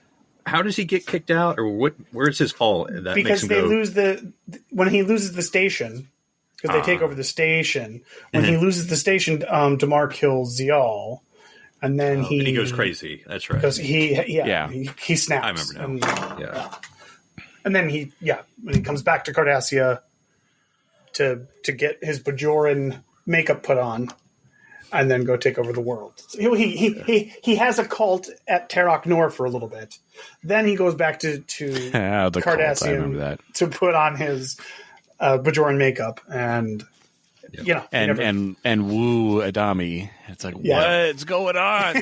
How does he get kicked out, or what? Where's his fall? That because makes him lose when he loses the station, because they take over the station. When he loses the station, Damar kills Zial, and then he goes crazy. That's right. Because he snaps. I remember now. And then when he comes back to Cardassia to get his Bajoran makeup put on. And then go take over the world. He has a cult at Terok Nor for a little bit. Then he goes back to Cardassian to put on his Bajoran makeup and and woo Adami. It's like, what's going on?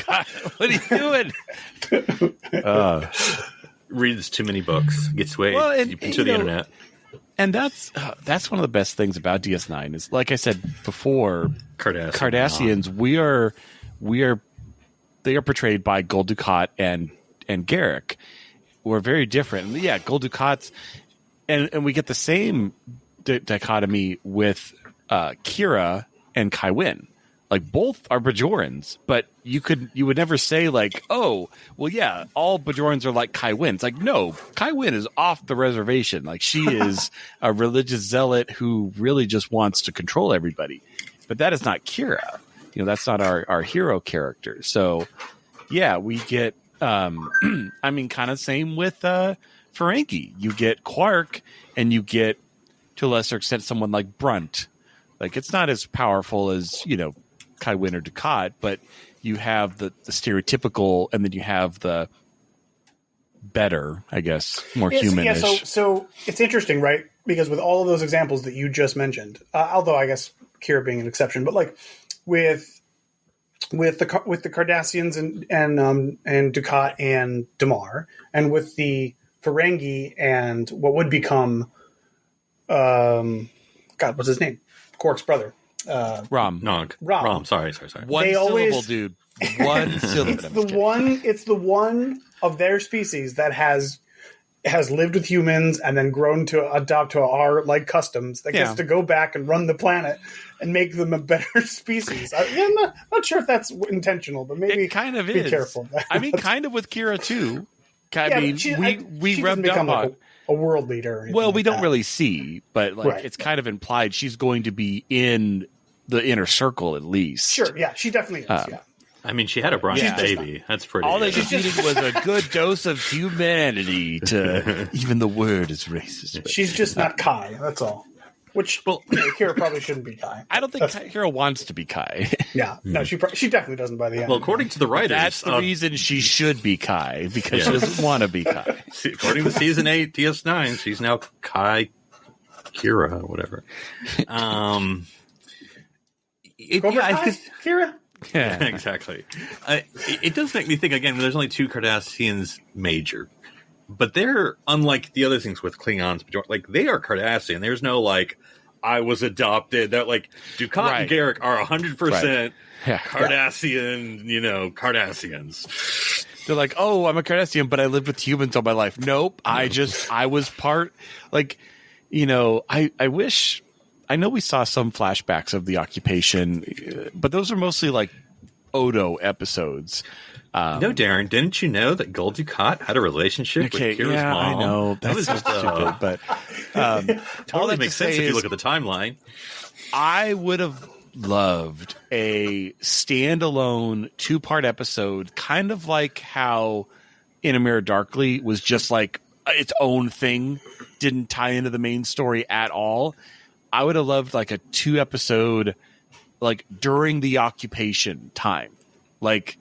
God, what are you doing? Reads too many books. Gets way into the internet. And that's one of the best things about DS9 is, like I said before, Cardassians. They are portrayed by Gul Dukat and Garak. We're very different. And yeah, Gul Dukat's, and we get the same dichotomy with Kira and Kai Wynn. Like, both are Bajorans, but you would never say like, oh, well, yeah, all Bajorans are like Kai Wynn. It's like, no, Kai Wynn is off the reservation. Like, she is a religious zealot who really just wants to control everybody. But that is not Kira. That's not our hero character. So, yeah, we get, kind of same with Ferengi. You get Quark, and you get, to a lesser extent, someone like Brunt. Like, it's not as powerful as, Kai Wynn or Dukat, but you have the stereotypical, and then you have the better, I guess, more humanish. Yeah, so it's interesting, right? Because with all of those examples that you just mentioned, although I guess Kira being an exception, but like with the Cardassians and Dukat and Damar, and with the Ferengi and what would become, what's his name? Quark's brother. Rom. Sorry. One syllable, dude. One syllable. It's the one of their species that has lived with humans and then grown to adopt to our like customs that gets to go back and run the planet and make them a better species. I'm not sure if that's intentional, but maybe it kind of be is. Careful. I mean, kind of with Kira too. We rubbed up on a world leader. Well, we don't really see, but it's kind of implied she's going to be in the inner circle at least. Sure, yeah, she definitely is. Yeah. I mean, she had a Brian baby. That's pretty. All they just needed was a good dose of humanity to. Even the word is racist. But, she's just not Kai. That's all. Which, Kira probably shouldn't be Kai. I don't think Kira wants to be Kai. Yeah, no, she definitely doesn't by the end. Well, according to the writers, that's the reason she should be Kai, because she doesn't want to be Kai. According to season 8, DS9, she's now Kai Kira, or whatever. Kira. Yeah, exactly. It does make me think again. There's only 2 Cardassians major, but they're unlike the other things with Klingons. Like, they are Cardassian. There's no like, I was adopted. That like Dukat and Garak are 100% Cardassian, Cardassians. They're like, oh, I'm a Cardassian, but I lived with humans all my life. Nope. I was part, like, I wish, I know we saw some flashbacks of the occupation, but those are mostly like Odo episodes. No, Darren, didn't you know that Gul Dukat had a relationship with Kira's mom? I know. That's so stupid, but totally makes sense if you look at the timeline. I would have loved a standalone 2-part episode, kind of like how In a Mirror Darkly was just like its own thing, didn't tie into the main story at all. I would have loved like a 2-episode, like during the occupation time, like,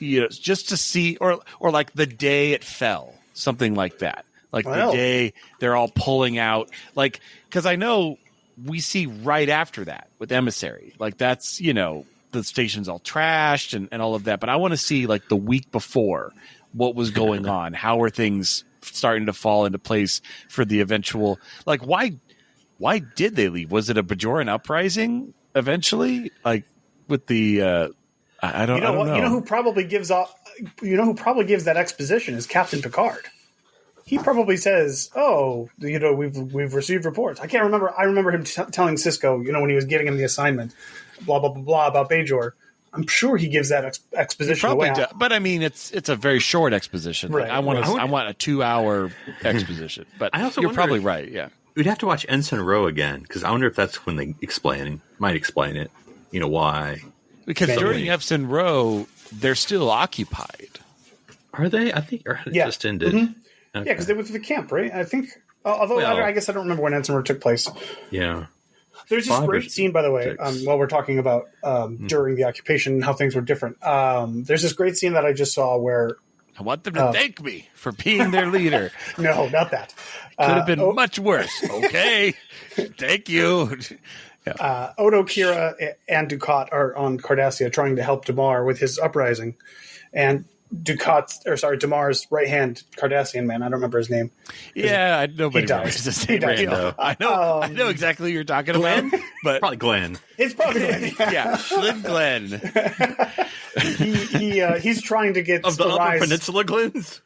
just to see, or like the day it fell, something like that. Like the day they're all pulling out, like, because I know we see right after that with Emissary, like that's, the station's all trashed and all of that. But I want to see like the week before what was going on. How are things starting to fall into place for the eventual, like, why did they leave? Was it a Bajoran uprising eventually? Like with the, I don't know. You know who probably gives that exposition is Captain Picard. He probably says, "Oh, we've received reports." I can't remember. I remember him telling Sisko, when he was giving him the assignment, blah blah blah blah about Bajor. I'm sure he gives that exposition away. But I mean, it's a very short exposition. Right, I want a 2-hour exposition. But you're probably right. Yeah, we'd have to watch Ensign Ro again because I wonder if that's when they might explain it. Why? Because during Ensign Ro, they're still occupied. Are they? I think it just ended. Mm-hmm. Okay. Yeah, because they went to the camp, right? I think. Although I guess I don't remember when Ensign Ro took place. Yeah. There's this great scene, by the way, while we're talking about during the occupation and how things were different. There's this great scene that I just saw where I want them to thank me for being their leader. No, not that. Could have been much worse. Okay, thank you. Yeah. Odo, Kira, and Dukat are on Cardassia trying to help Damar with his uprising, and Damar's right hand Cardassian man. I don't remember his name. Yeah, nobody remembers his name. I know exactly who you're talking about. But probably Glinn. It's probably Glinn. Yeah, Glinn. He's trying to get of the Upper Peninsula Glinns.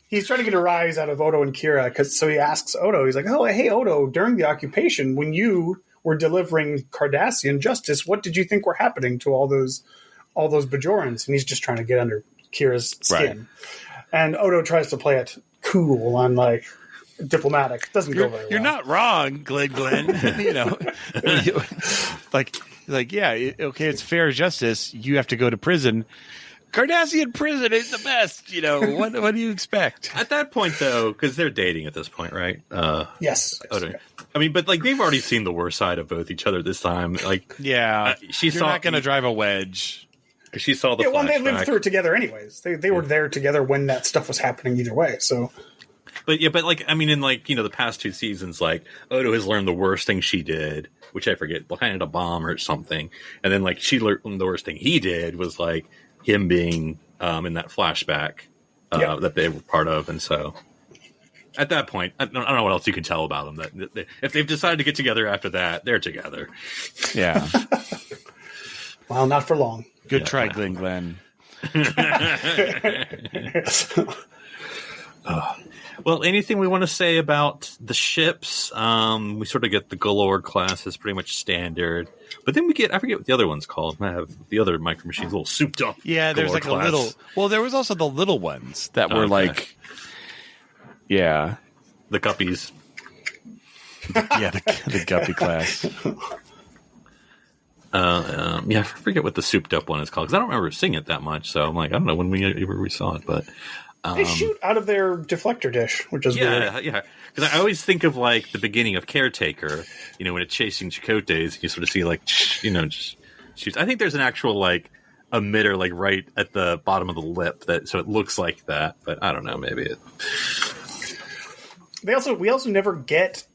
He's trying to get a rise out of Odo and Kira, so he asks Odo. He's like, "Oh, hey Odo, during the occupation, when you were delivering Cardassian justice, what did you think were happening to all those Bajorans?" And he's just trying to get under Kira's skin. Right. And Odo tries to play it cool and like diplomatic. It doesn't go very well. You're not wrong, Glinn. like, yeah, okay, it's fair justice. You have to go to prison. Cardassian prison is the best. What do you expect? At that point, though, because they're dating at this point, right? Yes. Odo. I mean, but like they've already seen the worst side of both each other this time. Like, yeah, you're not going to drive a wedge. She saw the flashback. They lived through it together anyways. They were there together when that stuff was happening either way. So, but like I mean, in like the past 2 seasons, like Odo has learned the worst thing she did, which I forget, planted a bomb or something, and then like she learned the worst thing he did was like him being in that flashback that they were part of, and so at that point, I don't know what else you can tell about them. That if they've decided to get together after that, they're together. Yeah. Well, not for long. Good try, Glinn. Well, anything we want to say about the ships? We sort of get the Galore class is pretty much standard, but then we get, I forget what the other one's called. I have the other micro machines, a little souped up. Yeah, there's like class. a little. Well, there was also the little ones that were like, yeah, the guppies. The guppy class. I forget what the souped up one is called because I don't remember seeing it that much. So I'm like, I don't know when we saw it, but they shoot out of their deflector dish, which is weird. Yeah. Because I always think of like the beginning of Caretaker, when it's chasing Chakotay's, you sort of see like, just shoots. I think there's an actual like emitter like right at the bottom of the lip so it looks like that, but I don't know, maybe it. We also never get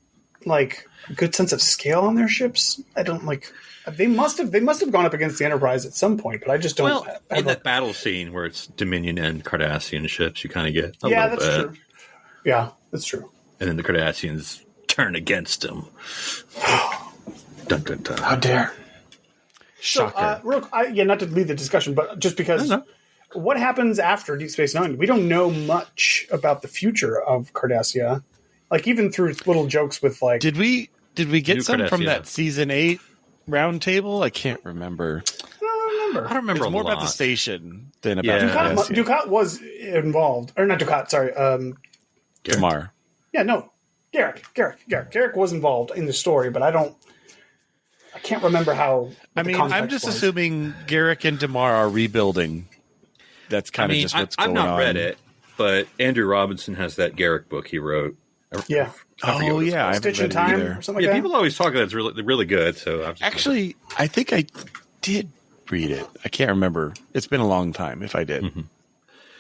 like a good sense of scale on their ships. I don't like. They must have gone up against the Enterprise at some point, but I just don't. Well, in that battle scene where it's Dominion and Cardassian ships, you kind of get a little that's bit. True. Yeah, that's true. and then the Cardassians turn against him. Dun, dun, dun. How dare. Shocker. So, not to lead the discussion, but just because what happens after Deep Space Nine? We don't know much about the future of Cardassia. Like, even through little jokes with, like... Did we get New some from Cardassia. that season 8 round table? I can't remember. I don't remember It's a more lot. about the station than about Yeah. Cardassia. Dukat was involved. Or not Dukat, sorry. Damar. Yeah, no. Garak was involved in the story, but I can't remember how. I mean, I'm just assuming Garak and Damar are rebuilding. That's kind of just what's I've going not on. read it, but Andrew Robinson has that Garrick book he wrote. Yeah. I forget Oh, what it's yeah. I called. haven't Stitch in read it Time either. or something Yeah, like people always talk that it's really good. So I've just Actually, I think I did read it. I can't remember. It's been a long time if I did. Mm-hmm. that.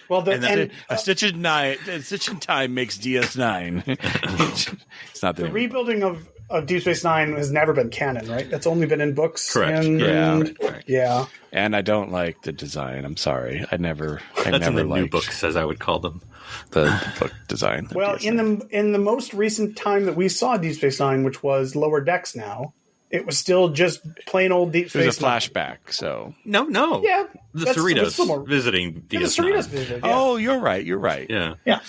Well, A Stitch in Time makes DS9. It's not the the rebuilding of Deep Space Nine has never been canon, right? That's only been in books. Correct. And, Correct. yeah. And I don't like the design. I'm sorry. I never that's in the new liked books, as I would call them. the book design. of Well, DS9. in the most recent time that we saw Deep Space Nine, which was Lower Decks now, it was still just plain old Deep it was Space a Nine. flashback. So No. Yeah, The that's- Cerritos that's still more- visiting Yeah, the DS9. Cerritos visited, yeah. Oh, you're right. You're right. Yeah. Yeah.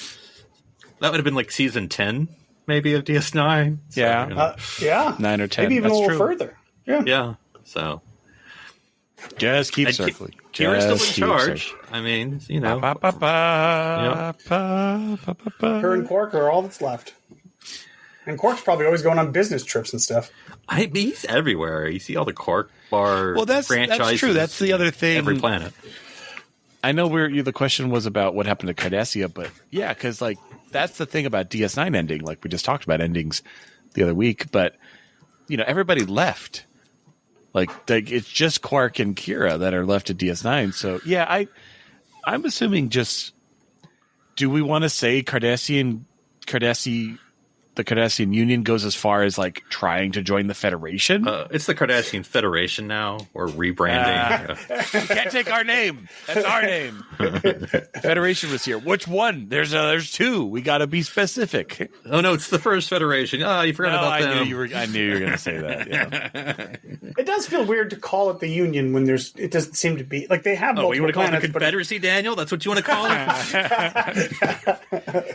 That would have been like season 10, maybe, of DS9. So, Yeah. you know, Yeah. 9 or 10. Maybe even That's a little true. further. Yeah. yeah. So. Just keep And circling. Kira's still in Just keep charge. circling. I mean, you know. Ba, ba, ba, ba, ba, ba, ba. Her and Quark are all that's left. And Quark's probably always going on business trips and stuff. He's everywhere. You see all the Quark Bar Well, that's franchises. true. That's the other thing. Every planet. I know the question was about what happened to Cardassia, but yeah, because like that's the thing about DS9 ending. Like we just talked about endings the other week, but everybody left. Like it's just Quark and Kira that are left at DS9. So yeah, I'm assuming just do we want to say the Cardassian Union goes as far as like trying to join the Federation? It's the Cardassian Federation now, or rebranding. You can't take our name. That's our name. Federation was here. Which one? There's two. We got to be specific. Oh no, it's the first Federation. Oh, you forgot about them. I knew you were going to say that. Yeah. It does feel weird to call it the Union when it doesn't seem to be like they have Oh, you multiple want to call it the planets, but Confederacy, Daniel? That's what you want to call it?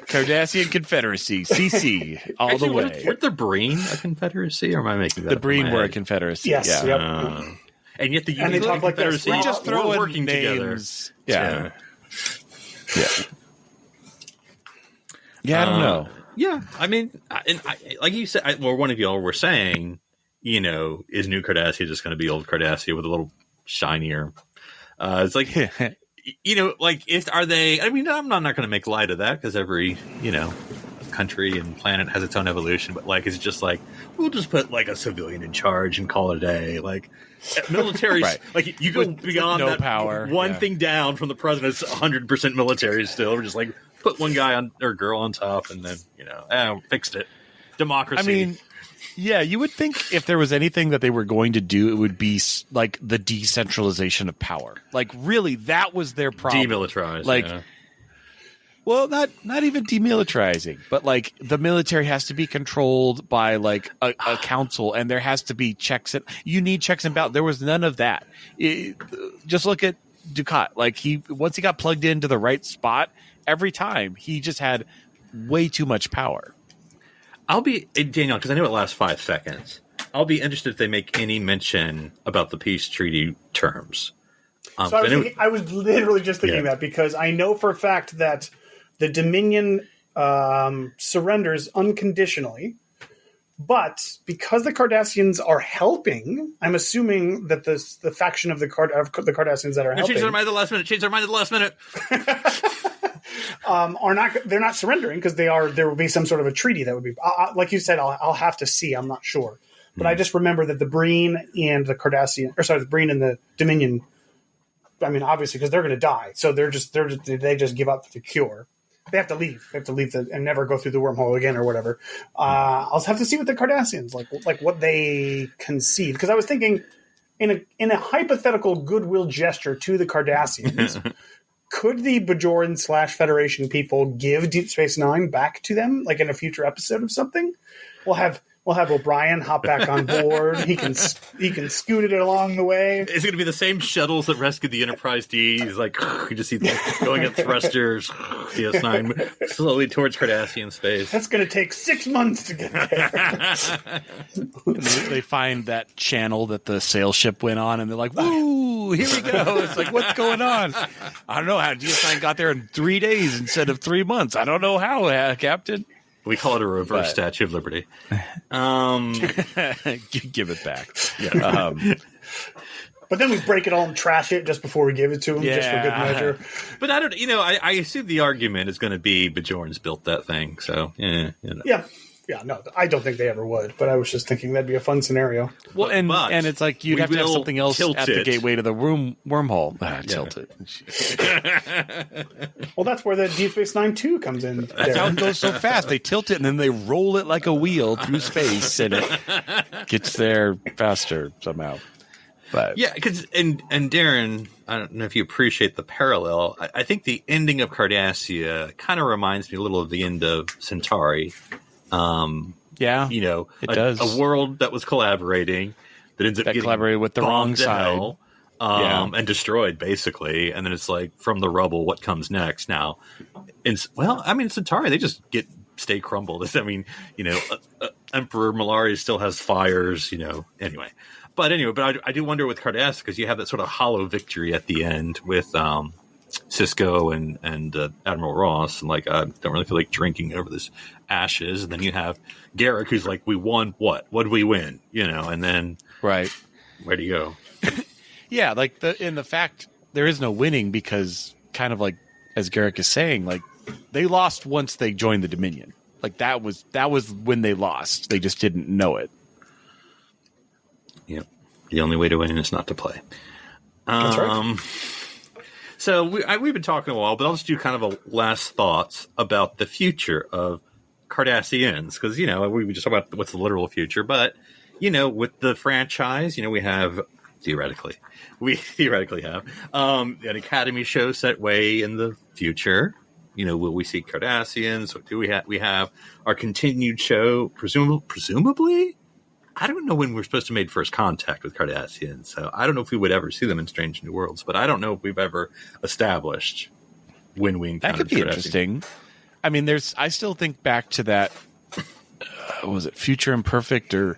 Cardassian Confederacy, CC, all Actually, the way. weren't the Breen a Confederacy, or am I making that The up in Breen my were a head? Confederacy. Yes, yeah. yep. And yet the And they Union talk like this. Confederacy We We just were throw in working names. together. Yeah. Yeah, I don't know. Yeah, I mean, like you said, one of y'all were saying, is New Cardassia just going to be old Cardassia with a little shinier? It's like, are they? I mean, I'm not going to make light of that because every, country and planet has its own evolution. But like, it's just like we'll just put like a civilian in charge and call it a day. Like, military, Right. like you go beyond no that power, one yeah. thing down from the president's 100% military. Still, we're just like put one guy on or girl on top, and then fixed it. Democracy. I mean, yeah, you would think if there was anything that they were going to do, it would be like the decentralization of power. Like, really, that was their problem. demilitarized. Like, yeah. well, not even demilitarizing, but like the military has to be controlled by like a council, and there has to be checks. You need checks and balances. There was none of that. Just look at Dukat. Like once he got plugged into the right spot, every time he just had way too much power. I'll be Daniel because I know it lasts 5 seconds. I'll be interested if they make any mention about the peace treaty terms. So I was literally just thinking that because I know for a fact that the Dominion surrenders unconditionally, but because the Cardassians are helping, I'm assuming that the faction of the Cardassians that are helping change their mind at the last minute. Change their mind at the last minute. they're not surrendering because there will be some sort of a treaty that would be like you said. I'll have to see. I'm not sure, but I just remember that the Breen and the the Breen and the Dominion. I mean, obviously, because they're going to die, so they just give up the cure. They have to leave. They have to leave and never go through the wormhole again or whatever. I'll have to see what the Cardassians like what they concede. Because I was thinking in a hypothetical goodwill gesture to the Cardassians, could the Bajoran / Federation people give Deep Space Nine back to them, like in a future episode of something? We'll have O'Brien hop back on board. He can scoot it along the way. It's going to be the same shuttles that rescued the Enterprise D. He's like, you just see them going at thrusters, DS9, slowly towards Cardassian space. That's going to take 6 months to get there. They find that channel that the sail ship went on, and they're like, woo, here we go. It's like, what's going on? I don't know how DS9 got there in 3 days instead of 3 months. I don't know how, Captain. We call it a reverse Statue of Liberty. Give it back. Yeah. But then we break it all and trash it just before we give it to him, just for good measure. But I don't, I assume the argument is going to be Bajorans built that thing. So, Yeah, no, I don't think they ever would. But I was just thinking that'd be a fun scenario. Well, and it's like you'd have to have something else at the gateway to the wormhole. Tilt it. Well, that's where the Deep Space Nine 2 comes in. That's how it goes so fast. They tilt it and then they roll it like a wheel through space, and it gets there faster somehow. But yeah, because and Darren, I don't know if you appreciate the parallel. I think the ending of Cardassia kind of reminds me a little of the end of Centauri. Yeah, it does. A world that was collaborating that ends up getting collaborated with the wrong side, and destroyed basically. And then it's like, from the rubble, what comes next? Now, Centauri, they just stay crumbled. I mean, Emperor Malari still has fires. Anyway. But I do wonder with Cardassia, because you have that sort of hollow victory at the end with Cisco and Admiral Ross, and I don't really feel like drinking over this ashes. And then you have Garak, who's like, we won what? What did we win? And then right, where do you go? Yeah, in the fact there is no winning, because kind of like as Garak is saying, like they lost once they joined the Dominion. Like that was when they lost. They just didn't know it. Yep. The only way to win is not to play. That's right. So we've been talking a while, but I'll just do kind of a last thoughts about the future of Cardassians, because we just talk about what's the literal future, but with the franchise, we have theoretically have an Academy show set way in the future. Will we see Cardassians? Or do we have our continued show? Presumably. I don't know when we're supposed to make first contact with Cardassians, so I don't know if we would ever see them in Strange New Worlds, but I don't know if we've ever established when we encountered That could be interesting. I mean, I still think back to that, was it Future Imperfect, or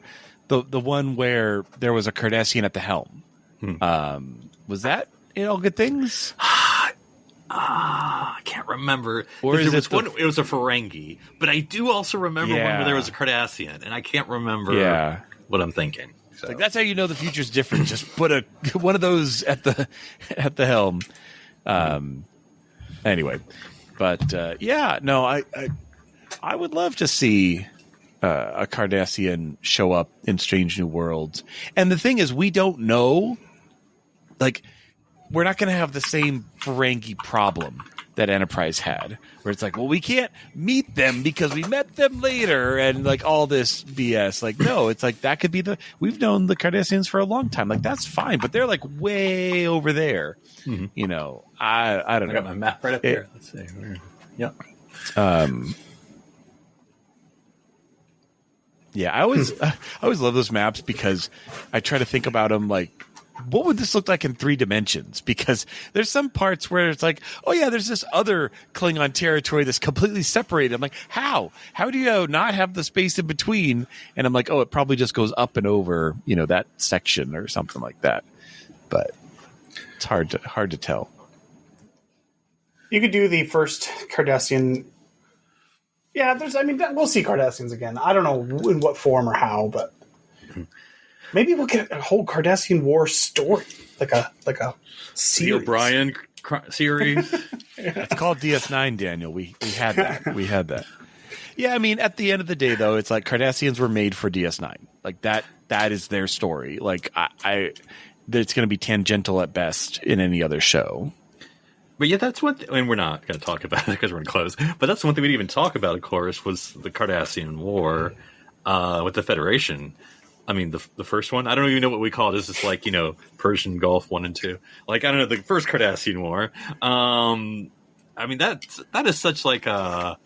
the one where there was a Cardassian at the helm? Was that in All Good Things? I can't remember. Or is it it was a Ferengi, but I do also remember one where there was a Cardassian, and I can't remember what I'm thinking. So. Like, that's how you know the future's different. Just put one of those at the helm. Anyway, but I would love to see a Cardassian show up in Strange New Worlds. And the thing is, we don't know. Like, we're not going to have the same Ferengi problem that Enterprise had, where it's like, well, we can't meet them because we met them later, and like all this BS. Like, no, it's like that could be we've known the Cardassians for a long time. Like, that's fine, but they're like way over there. Mm-hmm. I don't know. I got my map right up here. Let's see. Yep. Yeah, I always love those maps, because I try to think about them like, what would this look like in 3 dimensions? Because there's some parts where it's like, oh yeah, there's this other Klingon territory that's completely separated. I'm like, how do you not have the space in between? And I'm like, oh, it probably just goes up and over, that section or something like that. But it's hard to tell. You could do the first Cardassian. Yeah, we'll see Cardassians again. I don't know in what form or how, but maybe we'll get a whole Cardassian War story, like a series. The O'Brien series. It's called DS9, Daniel. We had that. We had that. Yeah, I mean, at the end of the day, though, it's like Cardassians were made for DS9. Like that is their story. Like it's going to be tangential at best in any other show. But yeah, that's and we're not going to talk about it because we're going to close. But that's one thing we didn't even talk about, of course, was the Cardassian War with the Federation. I mean, the first one. I don't even know what we call it. Is this like Persian Gulf 1 and 2? Like I don't know the first Cardassian War. I mean that is such like a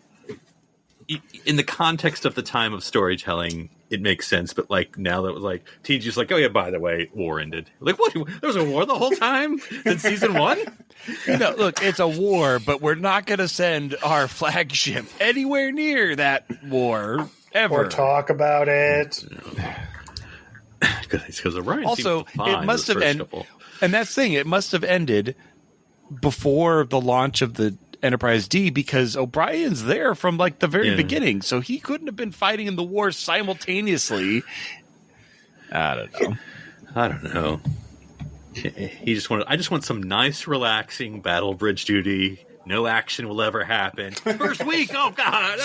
in the context of the time of storytelling, it makes sense. But like now that was like TG's like, oh yeah, by the way, war ended. Like what? There was a war the whole time since season 1. Look, it's a war, but we're not going to send our flagship anywhere near that war ever. Or talk about it. Because Orion Also, it must have ended, and that's the thing. It must have ended before the launch of the Enterprise D, because O'Brien's there from like the very beginning, so he couldn't have been fighting in the war simultaneously. I don't know. He just wanted. I just want some nice, relaxing battle bridge duty. No action will ever happen. First week, oh god!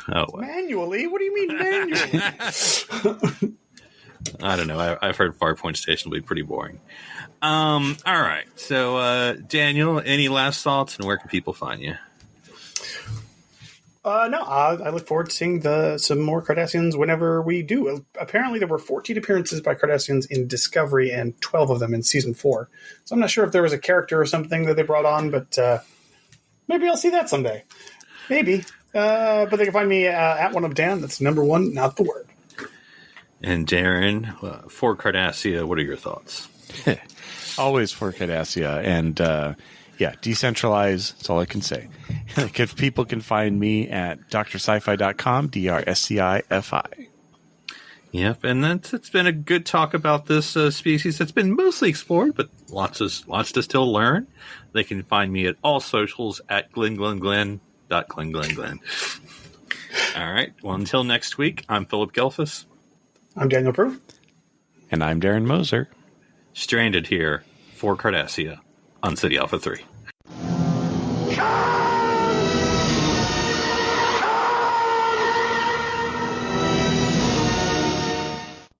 Oh, well. Manually? What do you mean manually? I don't know. I've heard Farpoint Station will be pretty boring. All right. So, Daniel, any last thoughts, and where can people find you? No, I look forward to seeing some more Cardassians whenever we do. Apparently, there were 14 appearances by Cardassians in Discovery and 12 of them in Season 4. So I'm not sure if there was a character or something that they brought on, but maybe I'll see that someday. Maybe. But they can find me at One of Dan. That's number 1, not the word. And Darren, for Cardassia, what are your thoughts? Always for Cardassia, and decentralize. That's all I can say. People can find me at drsci-fi.com, DRSCIFI. Yep, and it's been a good talk about this species that's been mostly explored, but lots to still learn. They can find me at all socials at Glinn. All right. Well, until next week, I'm Philip Gelfus. I'm Daniel Prue. And I'm Darren Moser. Stranded here for Cardassia on City Alpha 3.